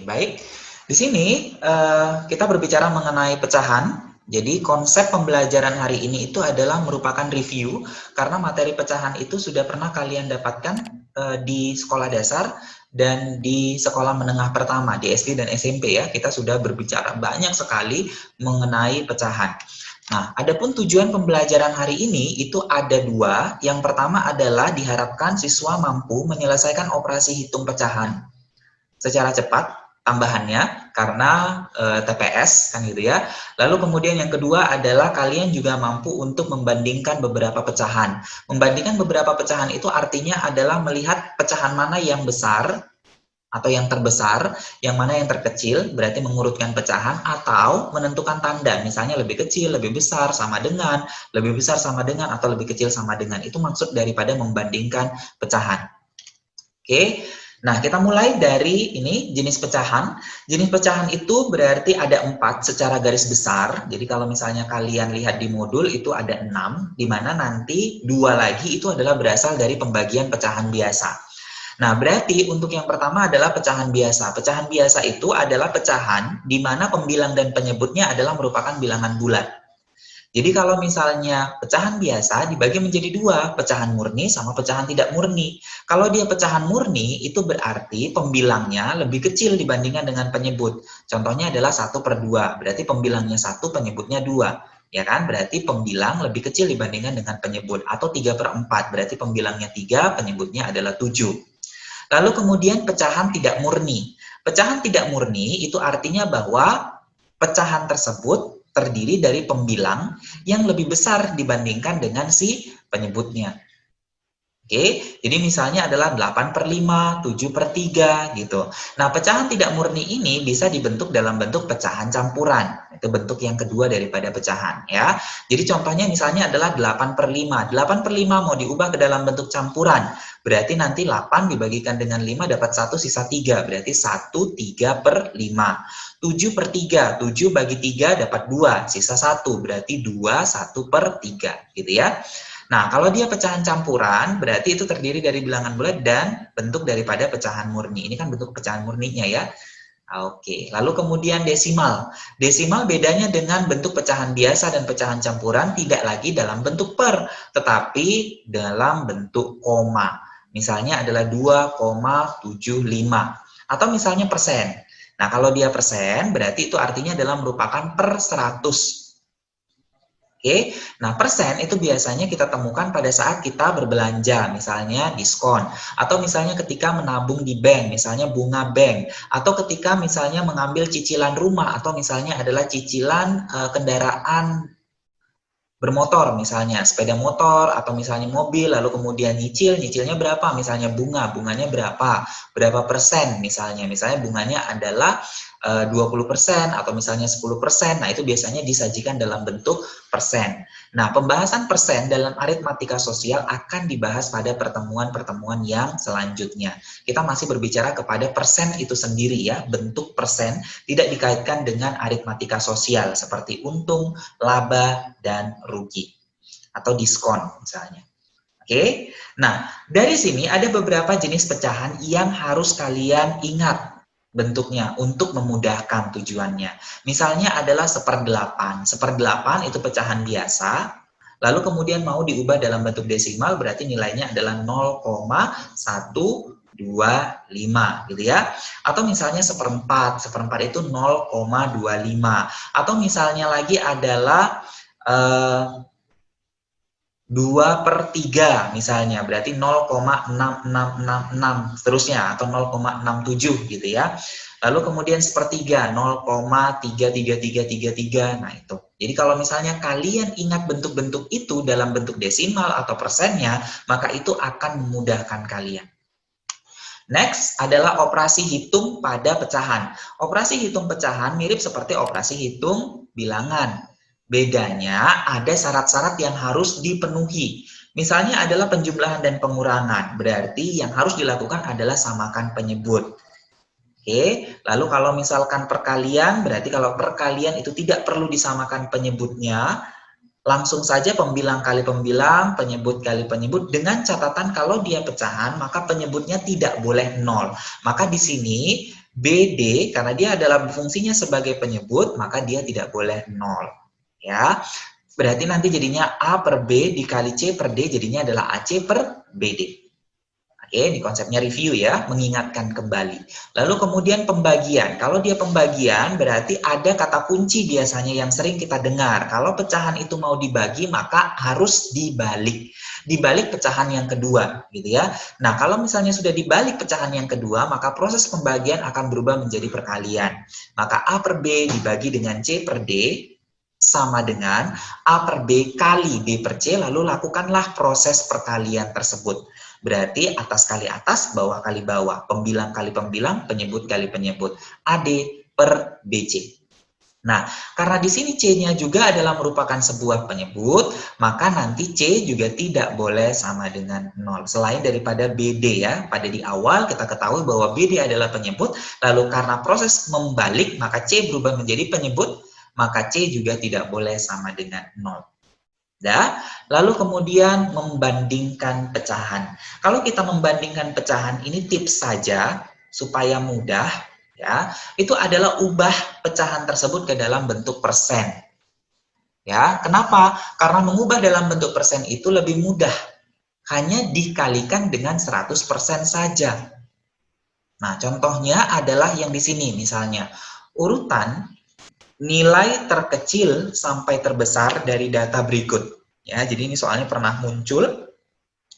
baik. Di sini kita berbicara mengenai pecahan. Jadi konsep pembelajaran hari ini itu adalah merupakan review karena materi pecahan itu sudah pernah kalian dapatkan di sekolah dasar dan di sekolah menengah pertama di SD dan SMP ya. Kita sudah berbicara banyak sekali mengenai pecahan. Nah, adapun tujuan pembelajaran hari ini itu ada dua. Yang pertama adalah diharapkan siswa mampu menyelesaikan operasi hitung pecahan secara cepat tambahannya karena TPS kan gitu ya. Lalu kemudian yang kedua adalah kalian juga mampu untuk membandingkan beberapa pecahan. Membandingkan beberapa pecahan itu artinya adalah melihat pecahan mana yang besar atau yang terbesar, yang mana yang terkecil, berarti mengurutkan pecahan atau menentukan tanda, misalnya lebih kecil, lebih besar, sama dengan, lebih besar sama dengan, atau lebih kecil sama dengan. Itu maksud daripada membandingkan pecahan. Oke. Nah, kita mulai dari ini, jenis pecahan. Jenis pecahan itu berarti ada 4 secara garis besar. Jadi kalau misalnya kalian lihat di modul itu ada 6, di mana nanti 2 lagi itu adalah berasal dari pembagian pecahan biasa. Nah, berarti untuk yang pertama adalah pecahan biasa. Pecahan biasa itu adalah pecahan di mana pembilang dan penyebutnya adalah merupakan bilangan bulat. Jadi kalau misalnya pecahan biasa dibagi menjadi 2, pecahan murni sama pecahan tidak murni. Kalau dia pecahan murni, itu berarti pembilangnya lebih kecil dibandingkan dengan penyebut. Contohnya adalah 1/2, berarti pembilangnya 1, penyebutnya 2. Ya kan? Berarti pembilang lebih kecil dibandingkan dengan penyebut. Atau 3/4, berarti pembilangnya 3, penyebutnya adalah 7. Lalu kemudian pecahan tidak murni. Pecahan tidak murni itu artinya bahwa pecahan tersebut terdiri dari pembilang yang lebih besar dibandingkan dengan si penyebutnya. Oke, jadi misalnya adalah 8/5, 7/3 gitu. Nah, pecahan tidak murni ini bisa dibentuk dalam bentuk pecahan campuran. Itu bentuk yang kedua daripada pecahan ya. Jadi contohnya misalnya adalah 8/5. 8/5 mau diubah ke dalam bentuk campuran. Berarti nanti 8 dibagikan dengan 5 dapat 1 sisa 3. Berarti 1 3/5. 7/3. 7 bagi 3 dapat 2, sisa 1. Berarti 2 1/3 gitu ya. Nah, kalau dia pecahan campuran, berarti itu terdiri dari bilangan bulat dan bentuk daripada pecahan murni. Ini kan bentuk pecahan murninya ya. Oke, lalu kemudian desimal. Desimal bedanya dengan bentuk pecahan biasa dan pecahan campuran tidak lagi dalam bentuk per, tetapi dalam bentuk koma. Misalnya adalah 2,75 atau misalnya persen. Nah, kalau dia persen berarti itu artinya adalah merupakan per 100. Oke, nah persen itu biasanya kita temukan pada saat kita berbelanja, misalnya diskon, atau misalnya ketika menabung di bank, misalnya bunga bank, atau ketika misalnya mengambil cicilan rumah, atau misalnya adalah cicilan kendaraan bermotor, misalnya sepeda motor atau misalnya mobil, lalu kemudian nyicilnya berapa, misalnya bunganya berapa persen, misalnya bunganya adalah 20% atau misalnya 10%, nah itu biasanya disajikan dalam bentuk persen. Nah, pembahasan persen dalam aritmatika sosial akan dibahas pada pertemuan-pertemuan yang selanjutnya. Kita masih berbicara kepada persen itu sendiri ya, bentuk persen tidak dikaitkan dengan aritmatika sosial seperti untung, laba, dan rugi atau diskon misalnya. Oke, nah dari sini ada beberapa jenis pecahan yang harus kalian ingat bentuknya untuk memudahkan tujuannya. Misalnya adalah 1/8. 1/8 itu pecahan biasa, lalu kemudian mau diubah dalam bentuk desimal berarti nilainya adalah 0,125 gitu ya. Atau misalnya 1/4. 1/4 itu 0,25. Atau misalnya lagi adalah 2/3 misalnya, berarti 0,6666 seterusnya, atau 0,67 gitu ya. Lalu kemudian 1/3, 0,33333. Nah itu. Jadi kalau misalnya kalian ingat bentuk-bentuk itu dalam bentuk desimal atau persennya, maka itu akan memudahkan kalian. Next adalah operasi hitung pada pecahan. Operasi hitung pecahan mirip seperti operasi hitung bilangan. Bedanya ada syarat-syarat yang harus dipenuhi. Misalnya adalah penjumlahan dan pengurangan. Berarti yang harus dilakukan adalah samakan penyebut. Oke, lalu kalau misalkan perkalian, berarti kalau perkalian itu tidak perlu disamakan penyebutnya. Langsung saja pembilang kali pembilang, penyebut kali penyebut, dengan catatan kalau dia pecahan maka penyebutnya tidak boleh 0. Maka di sini BD, karena dia adalah fungsinya sebagai penyebut, maka dia tidak boleh 0. Ya, berarti nanti jadinya A per B dikali C per D, jadinya adalah AC per BD. Oke, ini konsepnya review ya, mengingatkan kembali. Lalu kemudian pembagian. Kalau dia pembagian, berarti ada kata kunci biasanya yang sering kita dengar. Kalau pecahan itu mau dibagi, maka harus dibalik. Dibalik pecahan yang kedua, gitu ya. Nah, kalau misalnya sudah dibalik pecahan yang kedua, maka proses pembagian akan berubah menjadi perkalian. Maka A per B dibagi dengan C per D, sama dengan A per B kali B per C, lalu lakukanlah proses perkalian tersebut. Berarti atas kali atas, bawah kali bawah, pembilang kali pembilang, penyebut kali penyebut. AD per BC. Nah, karena di sini C-nya juga adalah merupakan sebuah penyebut, maka nanti C juga tidak boleh sama dengan 0. Selain daripada BD ya, pada di awal kita ketahui bahwa BD adalah penyebut, lalu karena proses membalik, maka C berubah menjadi penyebut, maka C juga tidak boleh sama dengan 0. Ya, lalu kemudian membandingkan pecahan. Kalau kita membandingkan pecahan, ini tips saja supaya mudah ya. Itu adalah ubah pecahan tersebut ke dalam bentuk persen. Ya, kenapa? Karena mengubah dalam bentuk persen itu lebih mudah. Hanya dikalikan dengan 100% saja. Nah, contohnya adalah yang di sini misalnya. Urutan nilai terkecil sampai terbesar dari data berikut. Ya, jadi ini soalnya pernah muncul.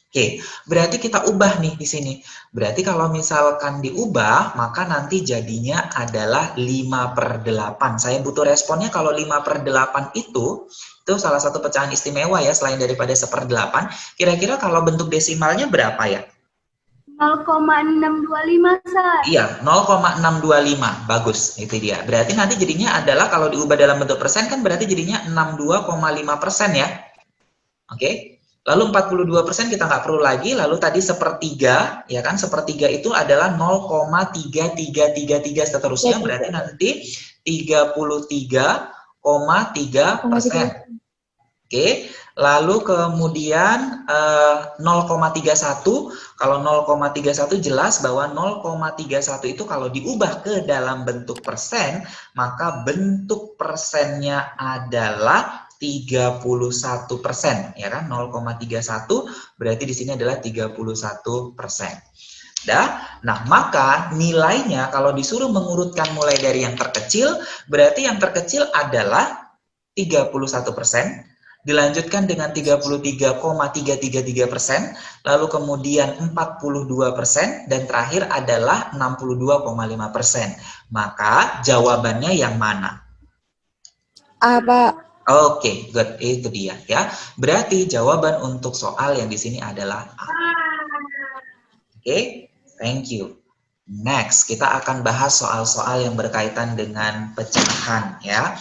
Oke, berarti kita ubah nih di sini. Berarti kalau misalkan diubah, maka nanti jadinya adalah 5/8. Saya butuh responnya kalau 5/8 itu salah satu pecahan istimewa ya, selain daripada 1/8. Kira-kira kalau bentuk desimalnya berapa ya? 0,625, Sar. Iya, 0,625. Bagus, itu dia. Berarti nanti jadinya adalah kalau diubah dalam bentuk persen kan berarti jadinya 62,5% ya. Oke. Lalu 42% kita nggak perlu lagi, lalu tadi 1/3, ya kan? 1/3 itu adalah 0,3333 seterusnya, berarti nanti 33,3%. Oke, lalu kemudian 0,31, kalau 0,31 jelas bahwa 0,31 itu kalau diubah ke dalam bentuk persen, maka bentuk persennya adalah 31%, ya kan? 0,31 berarti di sini adalah 31%. Nah, maka nilainya kalau disuruh mengurutkan mulai dari yang terkecil, berarti yang terkecil adalah 31%. Dilanjutkan dengan 33,333%, lalu kemudian 42%, dan terakhir adalah 62,5%. Maka jawabannya yang mana? A, Pak. Oke, good. Itu dia ya. Berarti jawaban untuk soal yang di sini adalah A. Oke, thank you. Next, kita akan bahas soal-soal yang berkaitan dengan pecahan ya.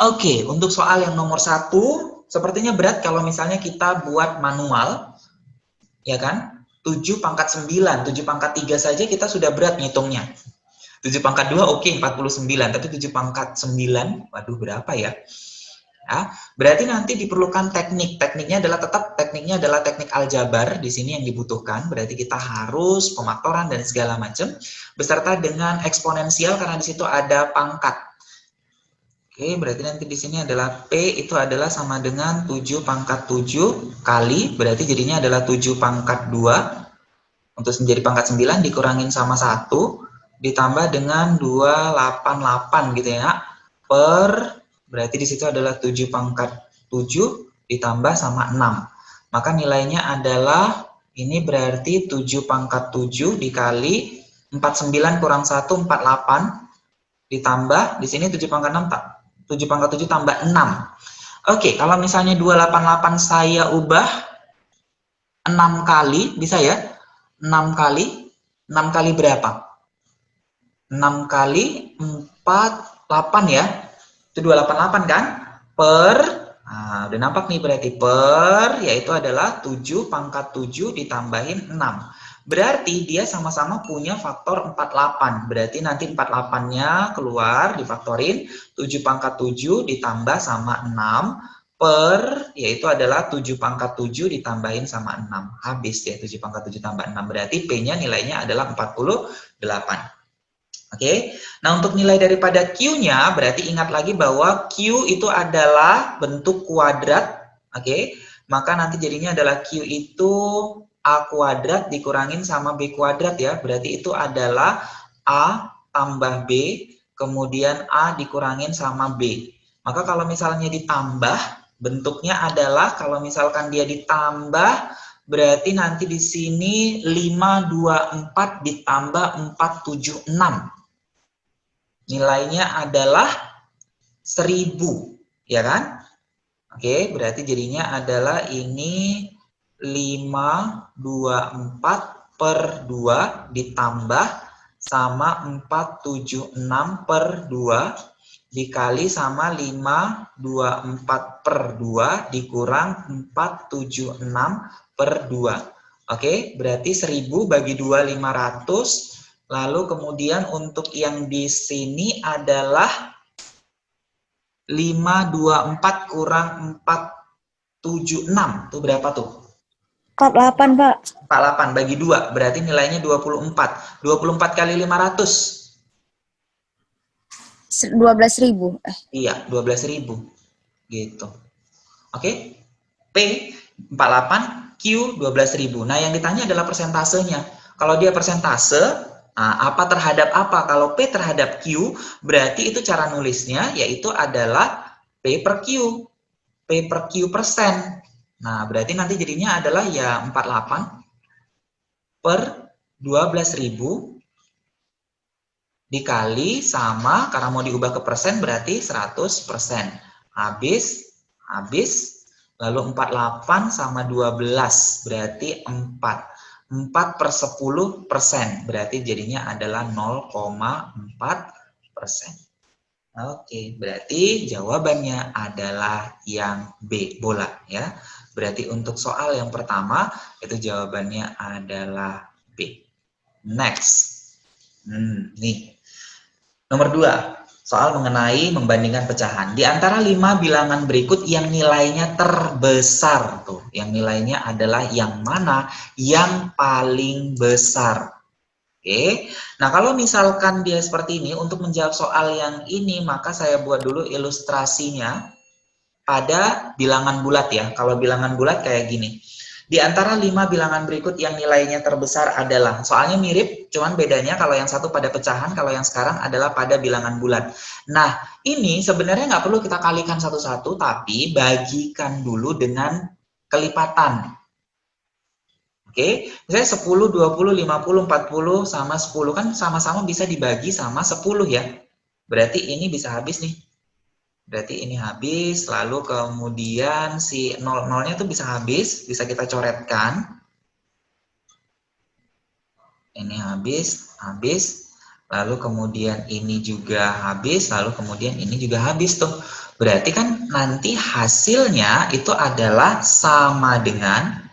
Oke, untuk soal yang nomor 1, sepertinya berat kalau misalnya kita buat manual, ya kan? 7/9, 7/3 saja kita sudah berat ngitungnya. 7/2 oke, 49, tapi 7/9, waduh berapa ya? Ya, berarti nanti diperlukan teknik. Tekniknya adalah teknik aljabar di sini yang dibutuhkan. Berarti kita harus pemaktoran dan segala macam beserta dengan eksponensial karena di situ ada pangkat. Oke, berarti nanti di sini adalah P itu adalah sama dengan 7/7 kali, berarti jadinya adalah 7/2 untuk menjadi pangkat 9 dikurangin sama 1 ditambah dengan 288 gitu ya. Berarti di situ adalah 7/7 ditambah sama 6. Maka nilainya adalah ini berarti 7/7 dikali 49 kurang 1 48 ditambah di sini 7/7 tambah 6. Oke, kalau misalnya 288 saya ubah 6 kali, bisa ya? 6 kali berapa? 6 kali 4, 8 ya? Itu 288 kan? Nah, udah nampak nih berarti yaitu adalah 7/7 ditambahin 6. Berarti dia sama-sama punya faktor 48. Berarti nanti 48-nya keluar, difaktorin. 7/7 ditambah sama 6 yaitu adalah 7/7 ditambahin sama 6. Habis ya 7/7 tambah 6. Berarti P-nya nilainya adalah 48. Oke, nah untuk nilai daripada Q-nya, berarti ingat lagi bahwa Q itu adalah bentuk kuadrat, oke, maka nanti jadinya adalah Q itu A kuadrat dikurangin sama B kuadrat ya, berarti itu adalah A tambah B, kemudian A dikurangin sama B. Maka kalau misalnya ditambah, bentuknya adalah kalau misalkan dia ditambah, berarti nanti di sini 524 ditambah 476. Nilainya adalah 1000, ya kan? Oke, berarti jadinya adalah ini 524 per 2 ditambah sama 476 per 2 dikali sama 524 per 2 dikurang 476 per 2. Oke, berarti 1000 bagi 2, 500. Lalu kemudian untuk yang di sini adalah 524 kurang 476. Itu berapa tuh? 48, Pak. 48 bagi 2, berarti nilainya 24. 24 kali 500. 12.000. Iya, 12.000. Gitu. Oke? P 48, Q 12.000. Nah, yang ditanya adalah persentasenya. Kalau dia persentase, nah, apa terhadap apa? Kalau P terhadap Q, berarti itu cara nulisnya yaitu adalah P per Q. P per Q persen. Nah, berarti nanti jadinya adalah ya 48 per 12.000 dikali sama, karena mau diubah ke persen berarti 100%. Habis, lalu 48 sama 12 berarti 4. 4 per 10%, berarti jadinya adalah 0,4%. Oke, berarti jawabannya adalah yang B, bola ya. Berarti untuk soal yang pertama, itu jawabannya adalah B. Next. Nih. Nomor 2, soal mengenai membandingkan pecahan. Di antara 5 bilangan berikut yang nilainya terbesar tuh, yang nilainya adalah yang mana yang paling besar. Oke. Nah, kalau misalkan dia seperti ini, untuk menjawab soal yang ini, maka saya buat dulu ilustrasinya pada bilangan bulat ya. Kalau bilangan bulat kayak gini. Di antara 5 bilangan berikut yang nilainya terbesar adalah, soalnya mirip, cuman bedanya kalau yang satu pada pecahan, kalau yang sekarang adalah pada bilangan bulat. Nah, ini sebenarnya nggak perlu kita kalikan satu-satu, tapi bagikan dulu dengan kelipatan. Oke, misalnya 10, 20, 50, 40, sama 10, kan sama-sama bisa dibagi sama 10 ya. Berarti ini bisa habis nih. Berarti ini habis, lalu kemudian si 0-0-nya tuh bisa habis, bisa kita coretkan. Ini habis, lalu kemudian ini juga habis, lalu kemudian ini juga habis tuh. Berarti kan nanti hasilnya itu adalah sama dengan,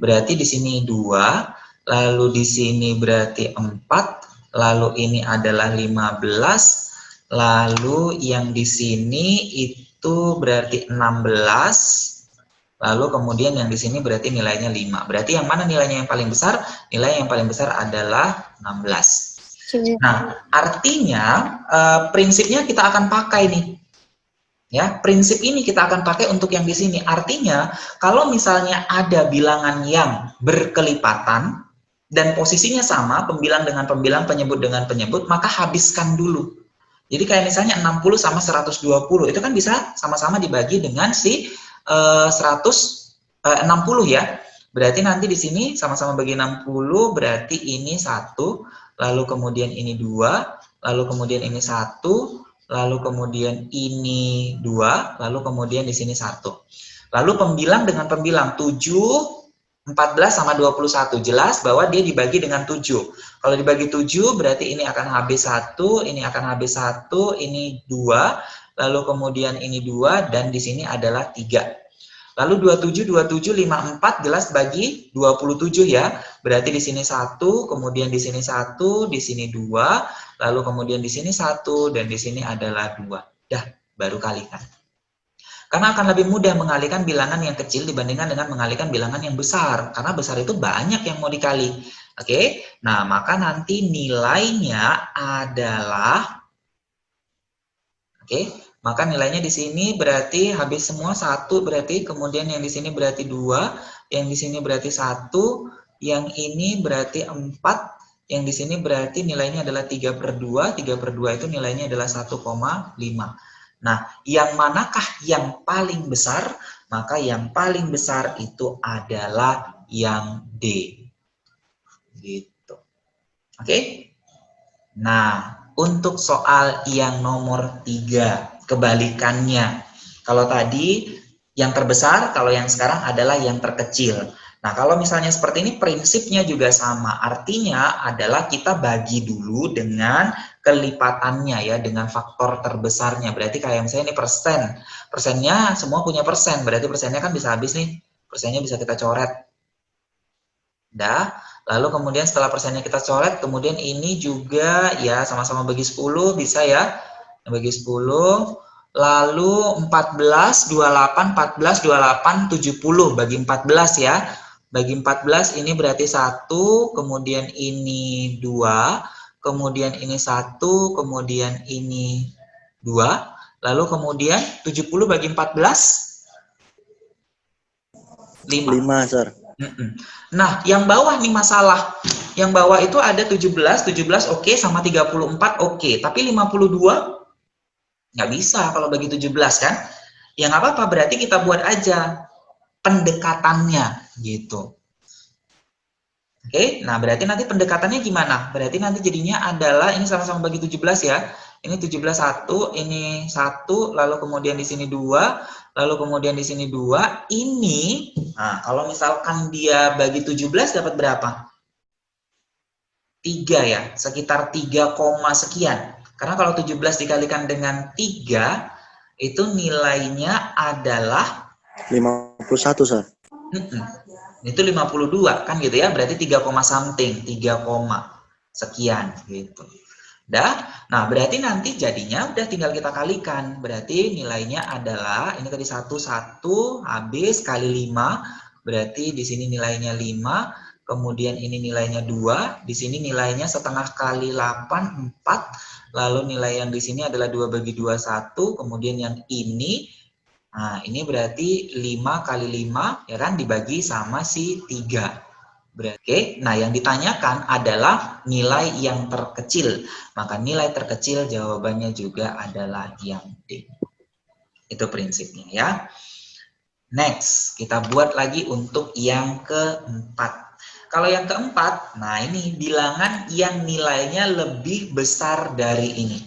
berarti di sini 2, lalu di sini berarti 4, lalu ini adalah 15, lalu yang di sini itu berarti 16, lalu kemudian yang di sini berarti nilainya 5. Berarti yang mana nilainya yang paling besar? Nilai yang paling besar adalah 16. Nah, artinya prinsipnya kita akan pakai nih. Ya, prinsip ini kita akan pakai untuk yang di sini. Artinya, kalau misalnya ada bilangan yang berkelipatan dan posisinya sama, pembilang dengan pembilang, penyebut dengan penyebut, maka habiskan dulu. Jadi kayak misalnya 60 sama 120, itu kan bisa sama-sama dibagi dengan si 160 ya. Berarti nanti di sini sama-sama bagi 60, berarti ini 1, lalu kemudian ini 2, lalu kemudian ini 1, lalu kemudian ini 2, lalu kemudian di sini 1. Lalu pembilang dengan pembilang 7, 14 sama 21, jelas bahwa dia dibagi dengan 7. Kalau dibagi 7 berarti ini akan habis 1, ini akan habis 1, ini 2, lalu kemudian ini 2, dan di sini adalah 3. Lalu 27, 27, 54 jelas bagi 27 ya. Berarti di sini 1, kemudian di sini 1, di sini 2, lalu kemudian di sini 1, dan di sini adalah 2. Dah, baru kalikan. Karena akan lebih mudah mengalikan bilangan yang kecil dibandingkan dengan mengalikan bilangan yang besar. Karena besar itu banyak yang mau dikali. Oke, nah maka nanti nilainya adalah, oke, maka nilainya di sini berarti habis semua 1 berarti, kemudian yang di sini berarti 2, yang di sini berarti 1, yang ini berarti 4, yang di sini berarti nilainya adalah 3/2, 3/2 itu nilainya adalah 1,5. Nah, yang manakah yang paling besar? Maka yang paling besar itu adalah yang D. Gitu. Oke? Nah, untuk soal yang nomor 3, kebalikannya. Kalau tadi yang terbesar, kalau yang sekarang adalah yang terkecil. Nah, kalau misalnya seperti ini prinsipnya juga sama. Artinya adalah kita bagi dulu dengan kelipatannya ya, dengan faktor terbesarnya. Berarti kayak misalnya ini persen. Persennya semua punya persen, berarti persennya kan bisa habis nih. Persennya bisa kita coret. Dah, lalu kemudian setelah persennya kita coret, kemudian ini juga ya sama-sama bagi 10 bisa ya. Bagi 10, lalu 14, 28, 14, 28, 70 bagi 14 ya. Bagi 14 ini berarti 1, kemudian ini 2, kemudian ini 1, kemudian ini 2, lalu kemudian 70 bagi 14 5. 5, Sir. Nah, yang bawah nih masalah. Yang bawah itu ada 17 oke, sama 34 oke. Tapi 52 nggak bisa kalau bagi 17 kan. Ya nggak apa-apa, berarti kita buat aja pendekatannya gitu. Oke, nah berarti nanti pendekatannya gimana? Berarti nanti jadinya adalah, ini sama-sama bagi 17 ya. Ini 17 1, ini 1, lalu kemudian di sini 2, lalu kemudian di sini 2. Ini, nah kalau misalkan dia bagi 17 dapat berapa? 3 ya, sekitar 3, sekian. Karena kalau 17 dikalikan dengan 3, itu nilainya adalah 51, Sir. Itu 52 kan gitu ya, berarti 3, something, 3, sekian gitu. Nah berarti nanti jadinya udah tinggal kita kalikan, berarti nilainya adalah ini tadi 1 habis kali 5, berarti di sini nilainya 5, kemudian ini nilainya 2, di sini nilainya setengah kali 8 4, lalu nilai yang di sini adalah 2 bagi 2 1, kemudian yang ini, nah ini berarti 5 kali 5 ya kan, dibagi sama si 3. Oke, nah yang ditanyakan adalah nilai yang terkecil. Maka nilai terkecil jawabannya juga adalah yang D. Itu prinsipnya ya. Next, kita buat lagi untuk yang keempat. Kalau yang keempat, nah ini bilangan yang nilainya lebih besar dari ini.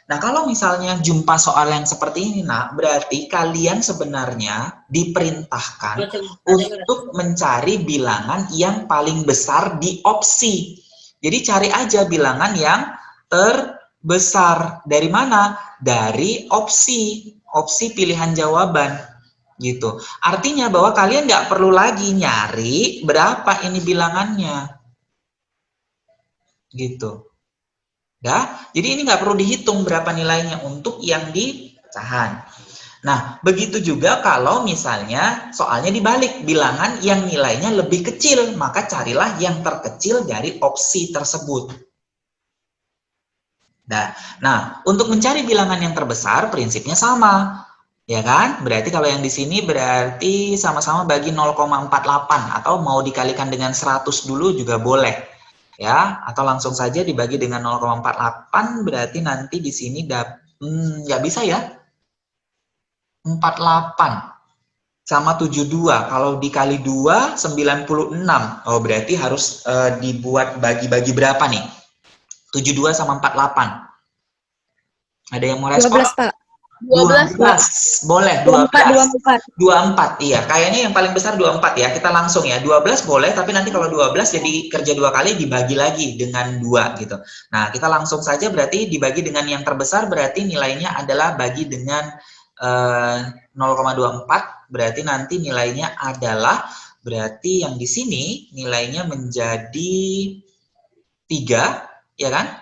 Nah, kalau misalnya jumpa soal yang seperti ini, nah, berarti kalian sebenarnya diperintahkan untuk mencari bilangan yang paling besar di opsi. Jadi cari aja bilangan yang terbesar. Dari mana? Dari opsi pilihan jawaban. Gitu. Artinya bahwa kalian nggak perlu lagi nyari berapa ini bilangannya. Gitu. Ya, jadi ini nggak perlu dihitung berapa nilainya untuk yang di pecahan. Nah, begitu juga kalau misalnya soalnya dibalik, bilangan yang nilainya lebih kecil, maka carilah yang terkecil dari opsi tersebut. Nah, untuk mencari bilangan yang terbesar, prinsipnya sama. Ya kan? Berarti kalau yang di sini berarti sama-sama bagi 0,48 atau mau dikalikan dengan 100 dulu juga boleh. Ya, atau langsung saja dibagi dengan 0,48 berarti nanti di sini nggak bisa ya. 48 sama 72. Kalau dikali 2 96. Oh, berarti harus dibuat bagi-bagi berapa nih? 72 sama 48. Ada yang mau respon? 12, Pak. 12, boleh 12. 24. Iya, kayaknya yang paling besar 24 ya. Kita langsung ya. 12 boleh, tapi nanti kalau 12 jadi kerja 2 kali dibagi lagi dengan 2 gitu. Nah, kita langsung saja berarti dibagi dengan yang terbesar berarti nilainya adalah bagi dengan 0,24, berarti nanti nilainya adalah berarti yang di sini nilainya menjadi 3, ya kan?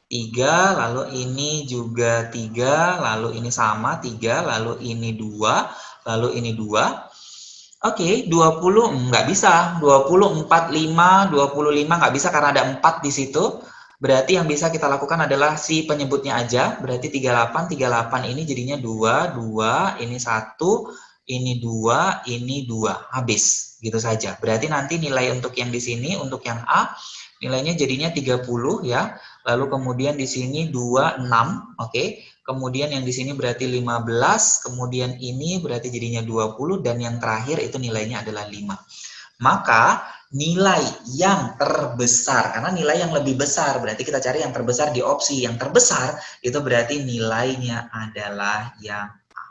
3, lalu ini juga 3, lalu ini sama 3, lalu ini 2, lalu ini 2. Oke, 20 nggak bisa. 20, 45, 25 nggak bisa karena ada 4 di situ. Berarti yang bisa kita lakukan adalah si penyebutnya aja. Berarti 38, 38 ini jadinya 2, 2, ini 1, ini 2, ini 2. Habis. Gitu saja. Berarti nanti nilai untuk yang di sini, untuk yang A, nilainya jadinya 30 ya. Lalu kemudian di sini 26, oke. Kemudian yang di sini berarti 15, kemudian ini berarti jadinya 20, dan yang terakhir itu nilainya adalah 5. Maka nilai yang terbesar, karena nilai yang lebih besar, berarti kita cari yang terbesar di opsi. Yang terbesar itu berarti nilainya adalah yang A.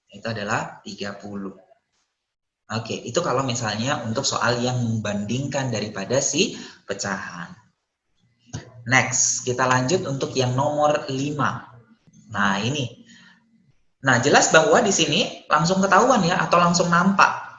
Itu adalah 30. Oke, itu kalau misalnya untuk soal yang membandingkan daripada si pecahan. Next, kita lanjut untuk yang nomor 5. Nah, ini. Nah, jelas bahwa di sini langsung ketahuan ya, atau langsung nampak.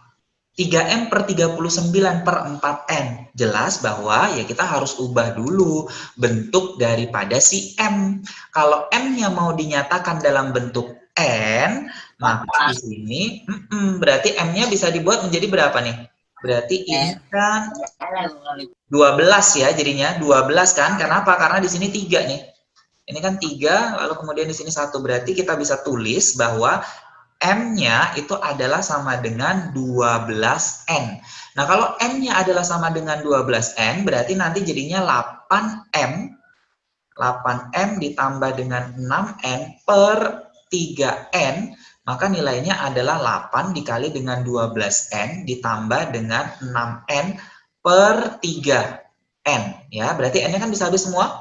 3M per 39 per 4N. Jelas bahwa ya kita harus ubah dulu bentuk daripada si M. Kalau M-nya mau dinyatakan dalam bentuk N, maka di sini berarti M-nya bisa dibuat menjadi berapa nih? Berarti ini kan 12 ya jadinya, 12 kan? Kenapa? Karena di sini 3 nih. Ini kan 3, lalu kemudian di sini 1. Berarti kita bisa tulis bahwa M-nya itu adalah sama dengan 12N. Nah, kalau M-nya adalah sama dengan 12N, berarti nanti jadinya 8M. 8M ditambah dengan 6N per 3N, maka nilainya adalah 8 dikali dengan 12N ditambah dengan 6N per 3N. Ya, berarti N-nya kan bisa habis semua.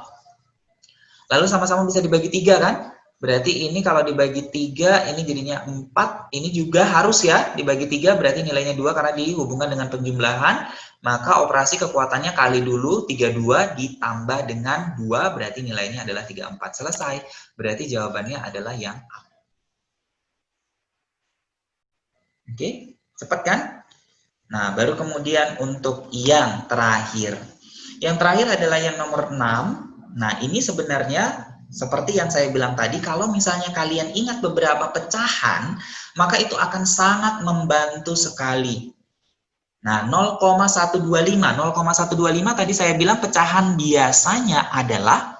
Lalu sama-sama bisa dibagi 3 kan? Berarti ini kalau dibagi 3, ini jadinya 4. Ini juga harus ya dibagi 3, berarti nilainya 2 karena dihubungkan dengan penjumlahan. Maka operasi kekuatannya kali dulu, 32 ditambah dengan 2, berarti nilainya adalah 34. Selesai. Berarti jawabannya adalah yang A. Oke, cepat kan? Nah, baru kemudian untuk yang terakhir. Yang terakhir adalah yang nomor 6. Nah, ini sebenarnya seperti yang saya bilang tadi, kalau misalnya kalian ingat beberapa pecahan, maka itu akan sangat membantu sekali. Nah, 0,125. 0,125 tadi saya bilang pecahan biasanya adalah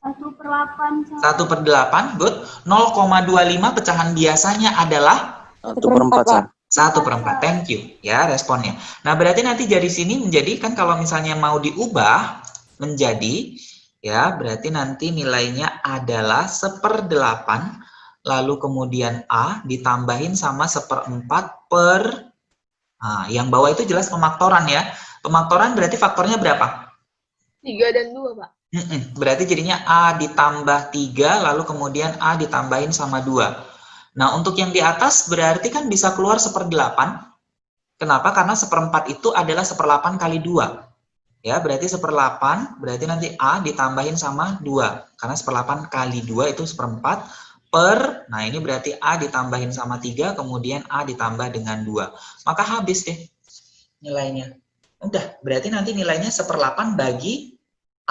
1/8. 1/8, good. 0,25 pecahan biasanya adalah 1/4. 1/4, thank you ya responnya. Nah, berarti nanti dari sini menjadi kan kalau misalnya mau diubah menjadi ya, berarti nanti nilainya adalah 1/8, lalu kemudian A ditambahin sama 1/4 per, nah, yang bawah itu jelas pemaktoran ya. Pemaktoran berarti faktornya berapa? 3 dan 2, Pak. Berarti jadinya A ditambah 3, lalu kemudian A ditambahin sama 2. Nah, untuk yang di atas berarti kan bisa keluar 1/8. Kenapa? Karena 1/4 itu adalah 1/8 kali 2. Ya, berarti 1/8, berarti nanti A ditambahin sama 2. Karena 1/8 kali 2 itu 1/4 per, nah ini berarti A ditambahin sama 3, kemudian A ditambah dengan 2. Maka habis deh nilainya. Udah, berarti nanti nilainya 1/8 bagi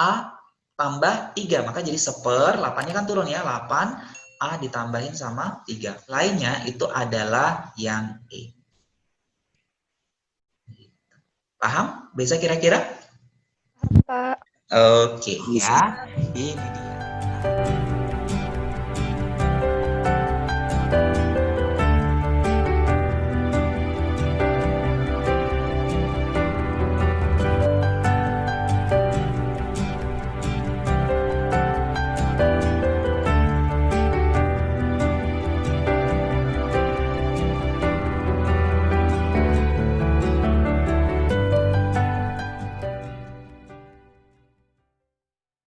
A tambah 3. Maka jadi 1/8-nya kan turun ya, 8, A ditambahin sama 3. Lainnya itu adalah yang E. Paham? Bisa kira-kira? Pak. Oke ya, ini dia.